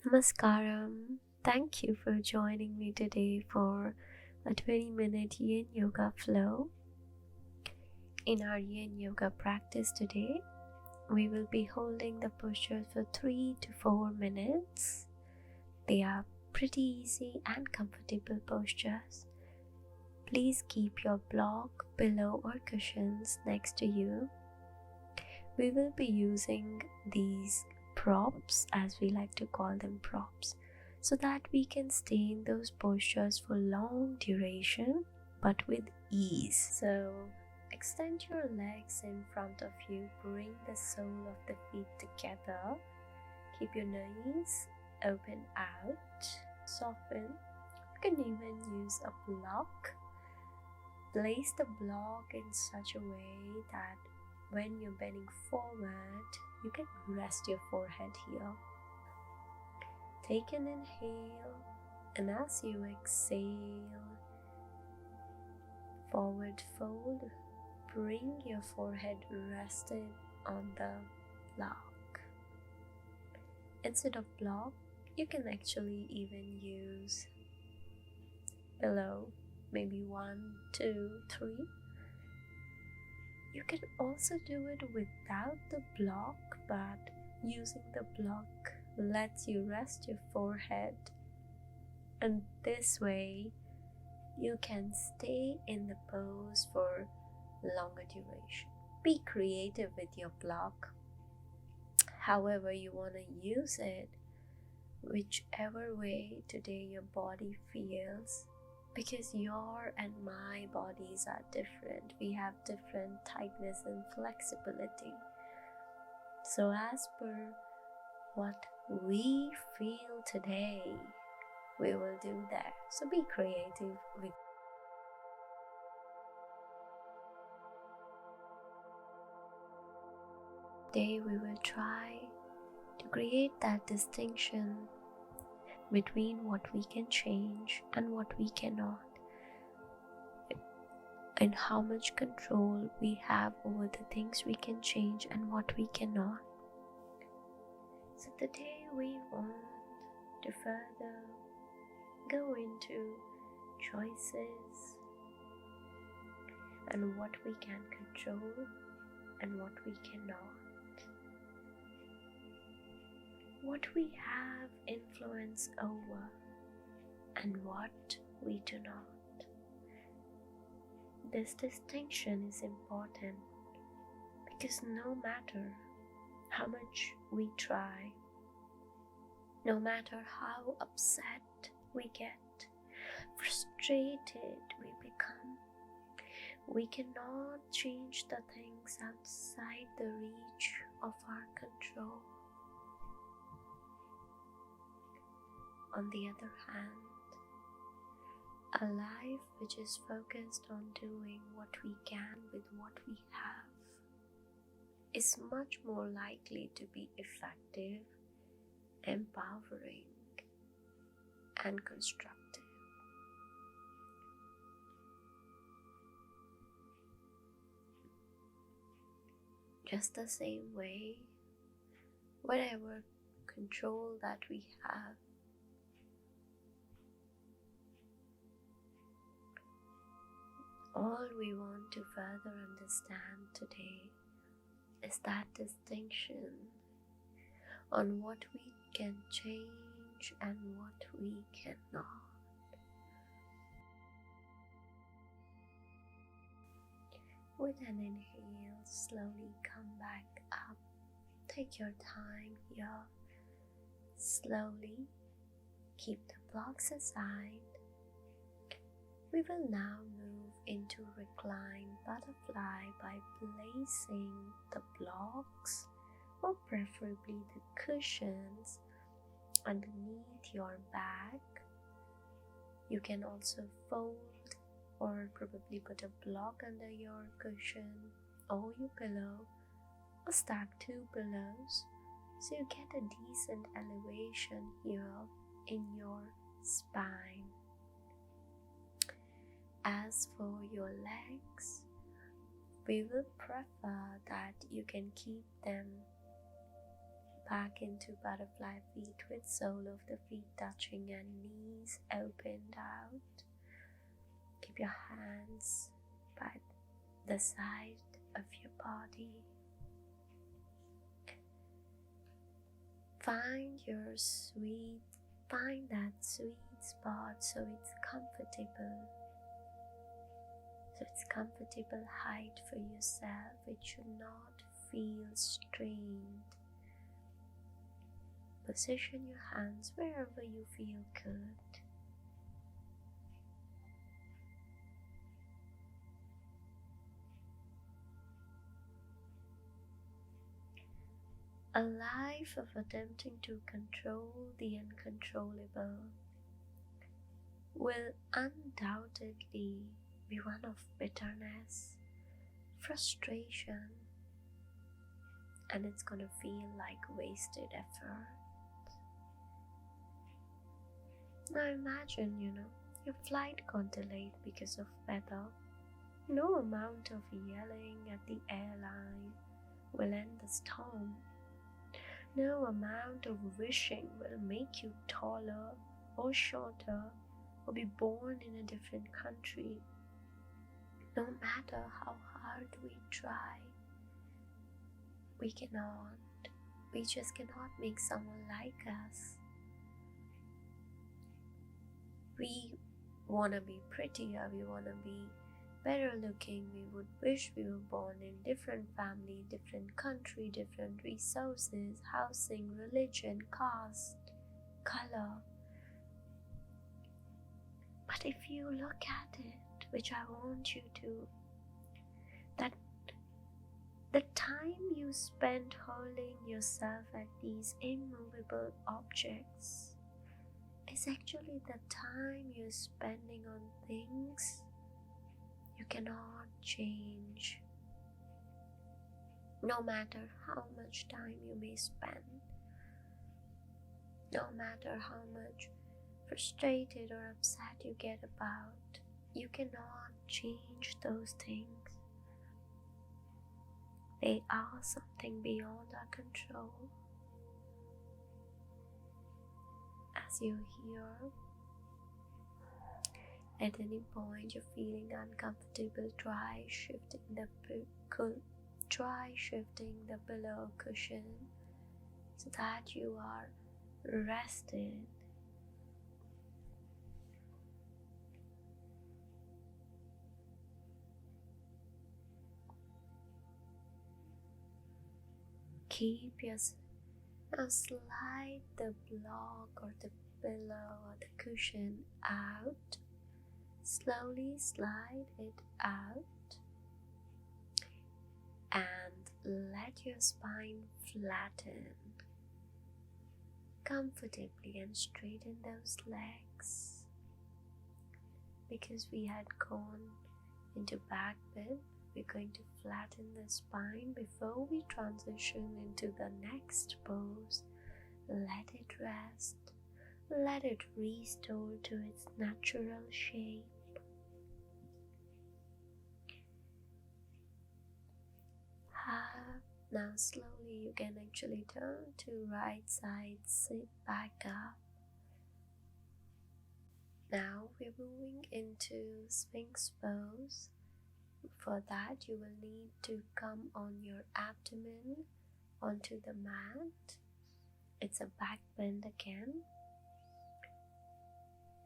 Namaskaram. Thank you for joining me today for a 20-minute Yin Yoga flow. In our Yin Yoga practice today, we will be holding the postures for 3 to 4 minutes. They are pretty easy and comfortable postures. Please keep your block, pillow or cushions next to you. We will be using these props, as we like to call them props, so that we can stay in those postures for long duration but with ease. So extend your legs in front of you, bring the sole of the feet together, keep your knees open out, soften. You can even use a block. Place the block in such a way that when you're bending forward, you can rest your forehead here. Take an inhale, and as you exhale, forward fold, bring your forehead rested on the block. Instead of block, you can actually even use pillow, maybe 1, 2, 3. You can also do it without the block, but using the block lets you rest your forehead, and this way you can stay in the pose for longer duration. Be creative with your block, however you want to use it, whichever way today your body feels. Because your and my bodies are different. We have different tightness and flexibility. So as per what we feel today, we will do that. So be creative with today. We will try to create that distinction between what we can change and what we cannot, and how much control we have over the things we can change and what we cannot. So today we want to further go into choices and what we can control and what we cannot. What we have influence over and what we do not. This distinction is important because no matter how much we try, no matter how upset we get, frustrated we become, we cannot change the things outside the reach of our control. On the other hand, a life which is focused on doing what we can with what we have is much more likely to be effective, empowering, and constructive. Just the same way, whatever control that we have, all we want to further understand today is that distinction on what we can change and what we cannot. With an inhale, slowly come back up. Take your time here. Slowly keep the blocks aside. We will now move into reclined butterfly by placing the blocks, or preferably the cushions, underneath your back. You can also fold or probably put a block under your cushion or your pillow, or stack 2 pillows so you get a decent elevation here in your spine. As for your legs, we will prefer that you can keep them back into butterfly feet with sole of the feet touching and knees opened out. Keep your hands by the side of your body. Find that sweet spot so it's comfortable. So it's comfortable height for yourself. It should not feel strained. Position your hands wherever you feel good. A life of attempting to control the uncontrollable will undoubtedly be one of bitterness, frustration, and it's gonna feel like wasted effort. Now imagine, your flight got delayed because of weather. No amount of yelling at the airline will end the storm. No amount of wishing will make you taller or shorter or be born in a different country. No matter how hard we try, we just cannot make someone like us. We want to be prettier, we want to be better looking, we would wish we were born in different family, different country, different resources, housing, religion, caste, color. But if you look at it, which I want you to, that the time you spend hurling yourself at these immovable objects is actually the time you're spending on things you cannot change. No matter how much time you may spend, no matter how much frustrated or upset you get about, you cannot change those things. They are something beyond our control. As you're here, at any point you're feeling uncomfortable, try shifting the pillow cushion so that you are rested. Now slide the block or the pillow or the cushion out. Slowly slide it out and let your spine flatten comfortably and straighten those legs. Because we had gone into back bend, we're going to flatten the spine before we transition into the next pose. Let it rest. Let it restore to its natural shape. Now slowly you can actually turn to right side, sit back up. Now we're moving into Sphinx pose. For that you will need to come on your abdomen onto the mat. It's a back bend again.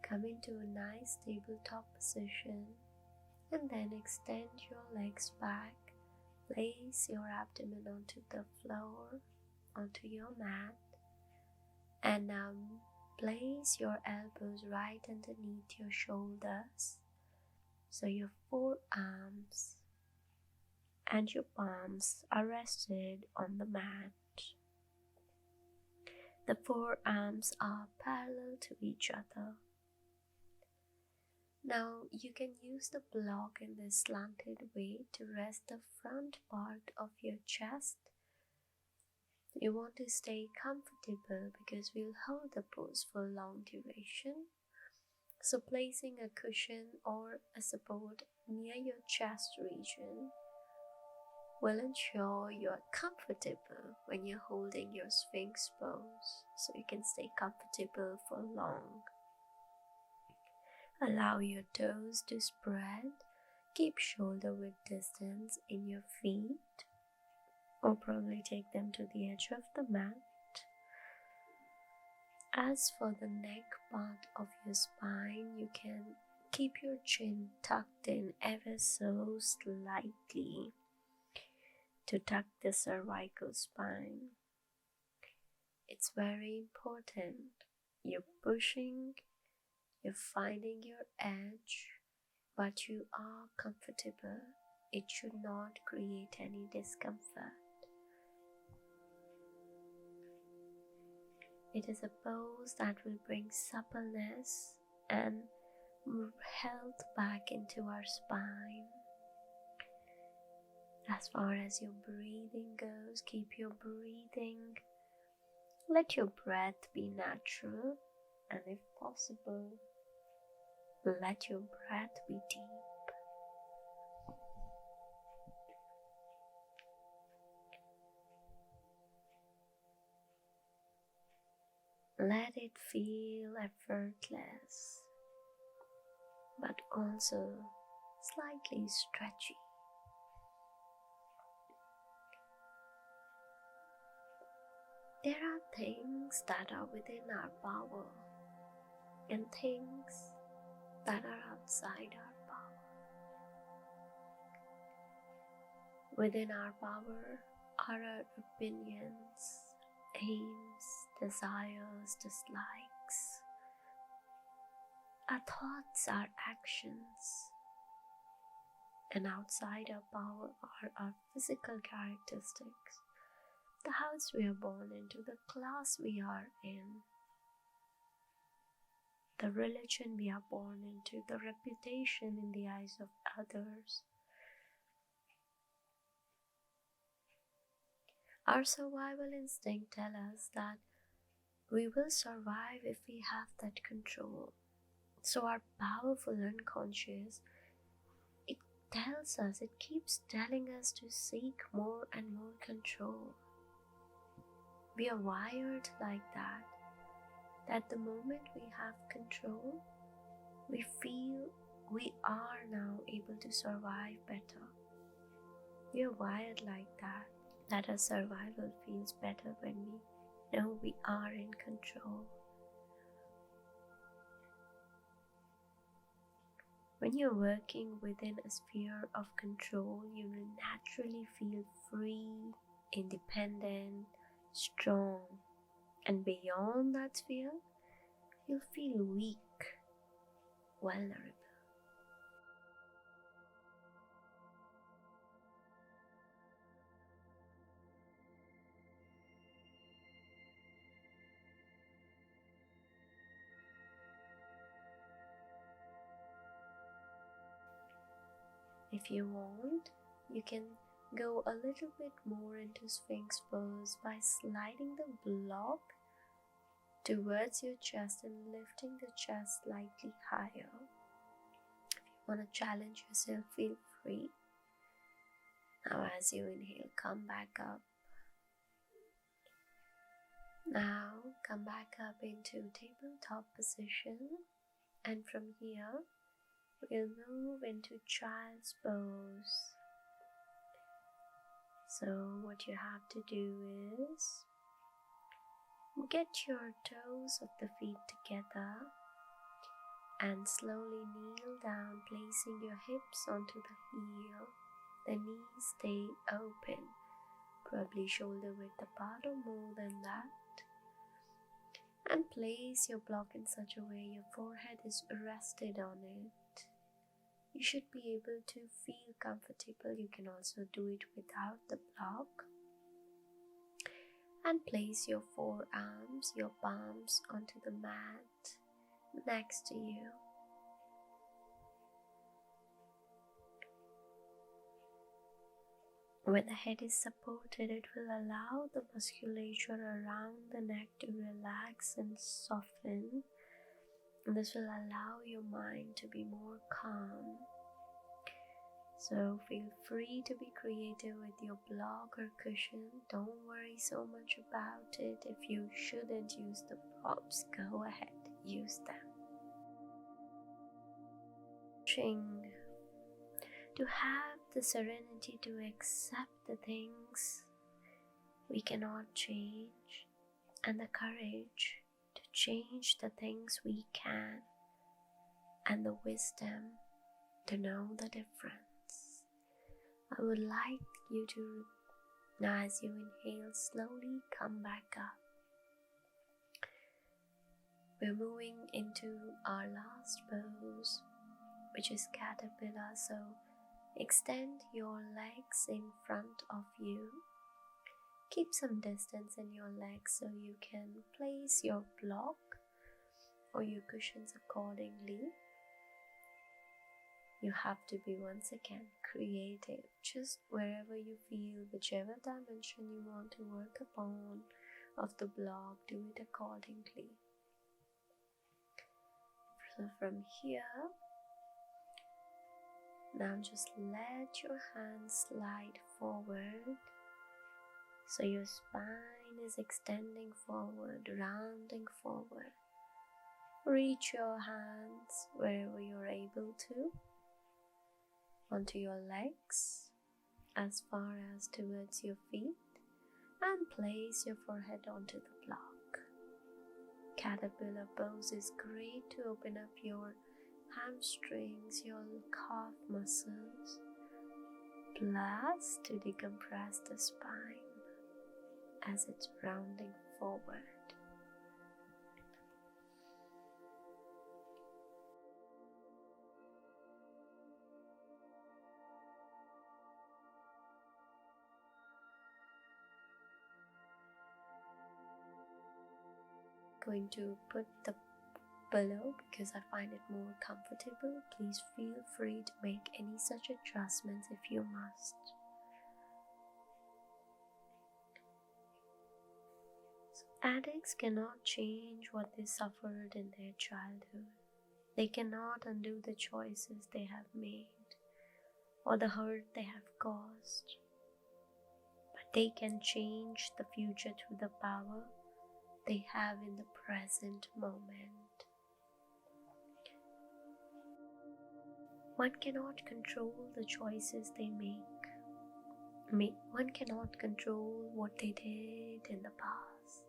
Come into a nice tabletop position and then extend your legs back. Place your abdomen onto the floor, onto your mat, and now place your elbows right underneath your shoulders, so your forearms and your palms are rested on the mat. The forearms are parallel to each other. Now you can use the block in this slanted way to rest the front part of your chest. You want to stay comfortable because we'll hold the pose for long duration. So placing a cushion or a support near your chest region will ensure you're comfortable when you're holding your Sphinx pose, so you can stay comfortable for long. Allow your toes to spread. Keep shoulder width distance in your feet, or probably take them to the edge of the mat. As for the neck part of your spine, you can keep your chin tucked in ever so slightly to tuck the cervical spine. It's very important. You're pushing, you're finding your edge, but you are comfortable. It should not create any discomfort. It is a pose that will bring suppleness and health back into our spine. As far as your breathing goes, keep your breathing. Let your breath be natural, and if possible, let your breath be deep. Let it feel effortless, but also slightly stretchy. There are things that are within our power and things that are outside our power. Within our power are our opinions, aims, desires, dislikes, our thoughts, our actions. And outside our power are our physical characteristics, the house we are born into, the class we are in, the religion we are born into, the reputation in the eyes of others. Our survival instinct tells us that we will survive if we have that control. So our powerful unconscious, it tells us, it keeps telling us to seek more and more control. We are wired like that the moment we have control, we feel we are now able to survive better. We are wired like that our survival feels better when we know we are in control. When you're working within a sphere of control, you will naturally feel free, independent, strong, and beyond that sphere, you'll feel weak, vulnerable. If you want, you can go a little bit more into Sphinx pose by sliding the block towards your chest and lifting the chest slightly higher. If you want to challenge yourself, feel free. Now as you inhale, come back up. Now come back up into tabletop position, and from here we'll move into child's pose. So what you have to do is get your toes of the feet together and slowly kneel down, placing your hips onto the heel. The knees stay open, probably shoulder width apart or more than that. And place your block in such a way your forehead is rested on it. You should be able to feel comfortable. You can also do it without the block. And place your forearms, your palms onto the mat next to you. When the head is supported, it will allow the musculature around the neck to relax and soften. And this will allow your mind to be more calm. So feel free to be creative with your block or cushion. Don't worry so much about it. If you shouldn't use the props, go ahead, use them. To have the serenity to accept the things we cannot change, and the courage to change the things we can, and the wisdom to know the difference. I would like you to, now as you inhale, slowly come back up. We're moving into our last pose, which is caterpillar. So extend your legs in front of you. Keep some distance in your legs so you can place your block or your cushions accordingly. You have to be once again creative, just wherever you feel, whichever dimension you want to work upon of the block, do it accordingly. So from here, now just let your hands slide forward. So your spine is extending forward, rounding forward. Reach your hands wherever you're able to, onto your legs, as far as towards your feet, and place your forehead onto the block. Caterpillar pose is great to open up your hamstrings, your calf muscles, plus to decompress the spine as it's rounding forward. Going to put the pillow because I find it more comfortable. Please feel free to make any such adjustments if you must. Addicts cannot change what they suffered in their childhood. They cannot undo the choices they have made or the hurt they have caused. But they can change the future through the power they have in the present moment. One cannot control the choices they make. One cannot control what they did in the past.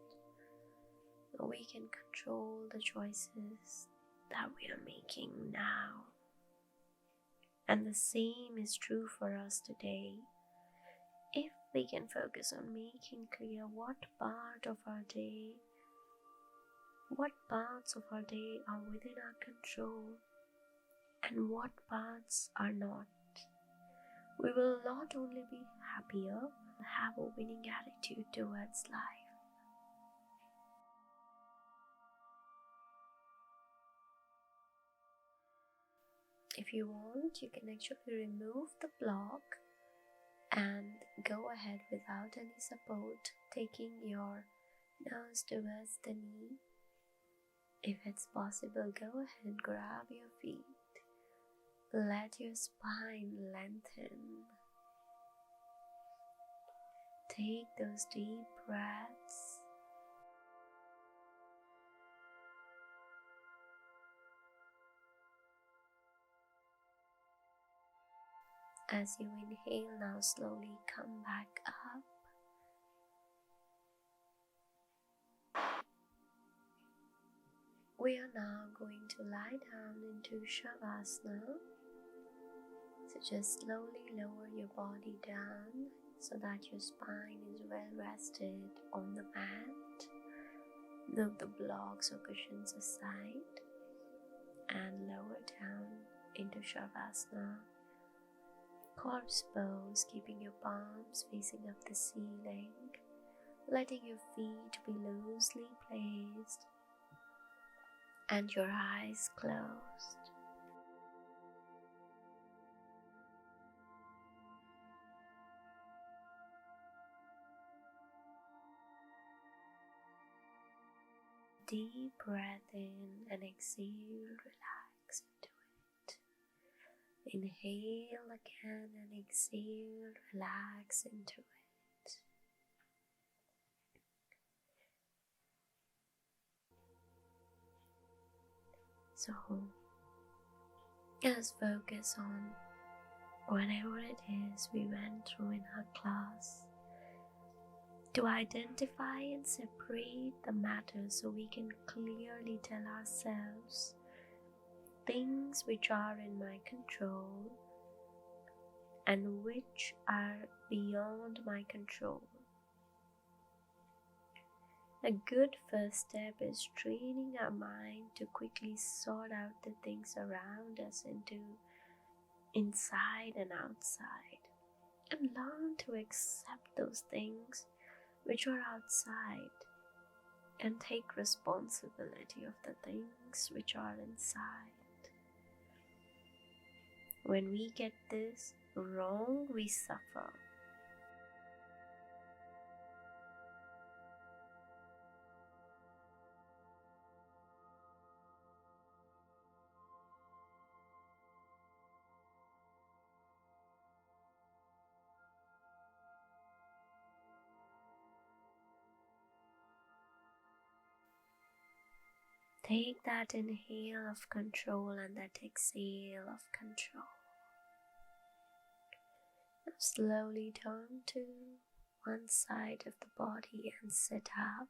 We can control the choices that we are making now. And the same is true for us today. If we can focus on making clear what parts of our day are within our control and what parts are not, we will not only be happier, but have a winning attitude towards life. If you want, you can actually remove the block and go ahead without any support, taking your nose towards the knee. If it's possible, go ahead, grab your feet. Let your spine lengthen. Take those deep breaths. As you inhale, now slowly come back up. We are now going to lie down into Shavasana. So just slowly lower your body down so that your spine is well rested on the mat. Move the blocks or cushions aside and lower down into Shavasana. Corpse pose, keeping your palms facing up the ceiling, letting your feet be loosely placed and your eyes closed. Deep breath in and exhale, relax into it. Inhale again and exhale, relax into it. So just focus on whatever it is we went through in our class, to identify and separate the matter so we can clearly tell ourselves things which are in my control and which are beyond my control. A good first step is training our mind to quickly sort out the things around us into inside and outside, and learn to accept those things which are outside and take responsibility of the things which are inside. When we get this wrong, we suffer. Take that inhale of control and that exhale of control. Now slowly turn to one side of the body and sit up.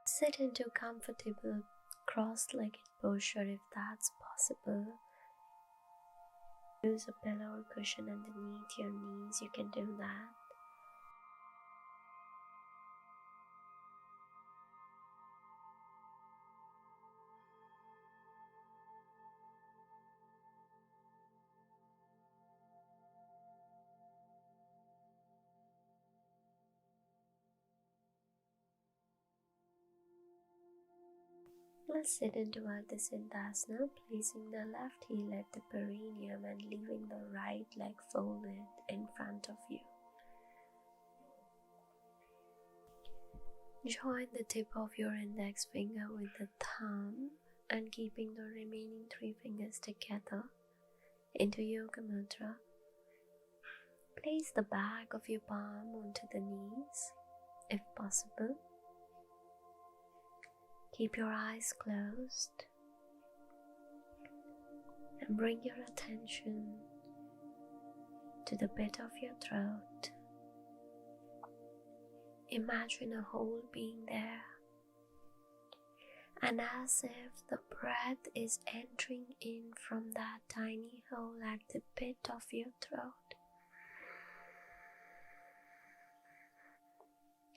Sit into comfortable cross-legged posture if that's possible. Use a pillow or cushion underneath your knees, you can do that. Let's sit into Ardha Sindasana, placing the left heel at the perineum and leaving the right leg folded in front of you. Join the tip of your index finger with the thumb and keeping the remaining 3 fingers together into Yoga Mudra. Place the back of your palm onto the knees if possible. Keep your eyes closed and bring your attention to the pit of your throat. Imagine a hole being there, and as if the breath is entering in from that tiny hole at the pit of your throat,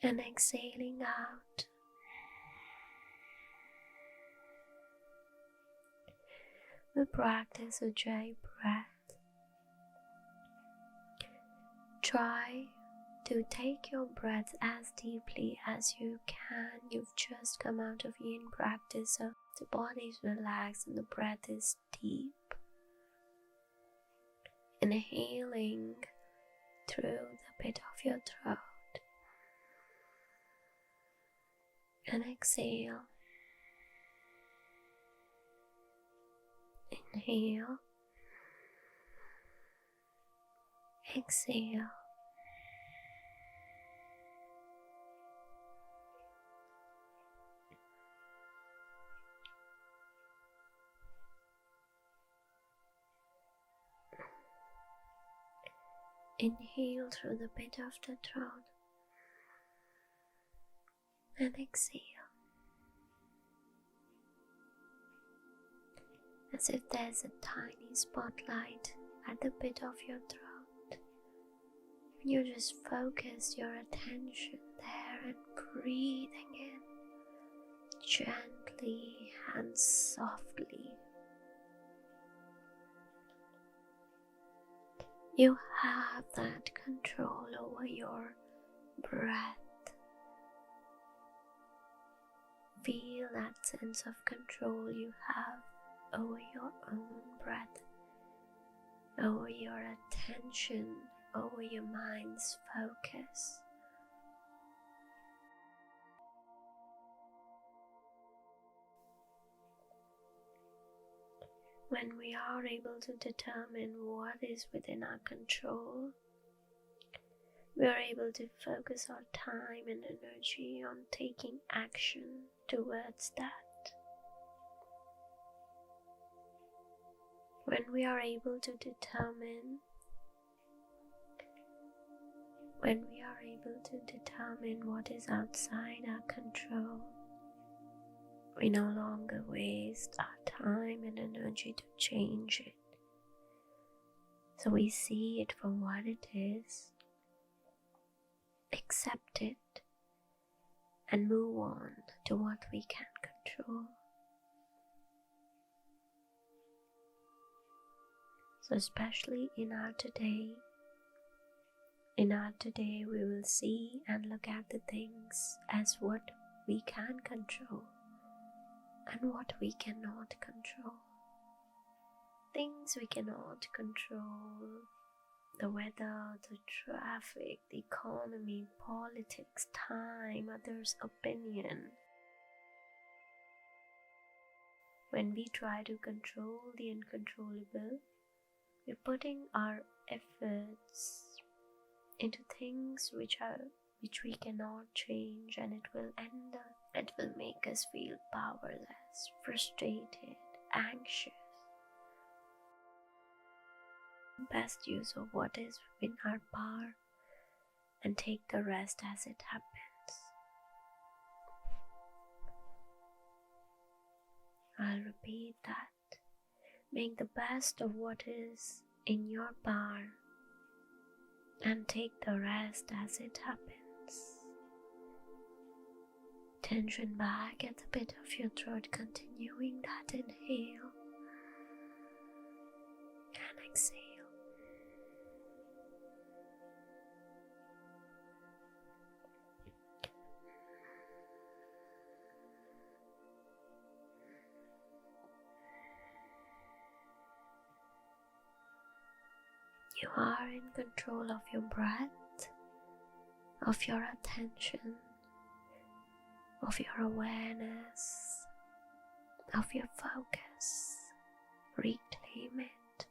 and exhaling out. We practice Ujjayi breath. Try to take your breath as deeply as you can. You've just come out of YIN practice, so the body is relaxed and the breath is deep. Inhaling through the pit of your throat and exhale. Inhale, exhale. Inhale through the pit of the throat and exhale. As if there's a tiny spotlight at the pit of your throat. You just focus your attention there and breathing in gently and softly. You have that control over your breath. Feel that sense of control you have over your own breath, over your attention, over your mind's focus. When we are able to determine what is within our control, we are able to focus our time and energy on taking action towards that. When we are able to determine what is outside our control, we no longer waste our time and energy to change it. So we see it for what it is, accept it, and move on to what we can control. So especially in our today, we will see and look at the things as what we can control and what we cannot control. Things we cannot control: the weather, the traffic, the economy, politics, time, others' opinion. When we try to control the uncontrollable, we're putting our efforts into things which we cannot change, and it will make us feel powerless, frustrated, anxious. Best use of what is within our power and take the rest as it happens. I'll repeat that. Make the best of what is in your power and take the rest as it happens. Tension back at the pit of your throat, continuing that inhale and exhale. You are in control of your breath, of your attention, of your awareness, of your focus. Reclaim it.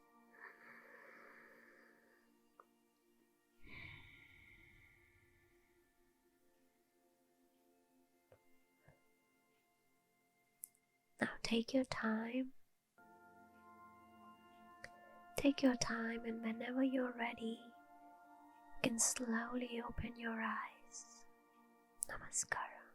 Now take your time. Take your time, and whenever you're ready, you can slowly open your eyes. Namaskara.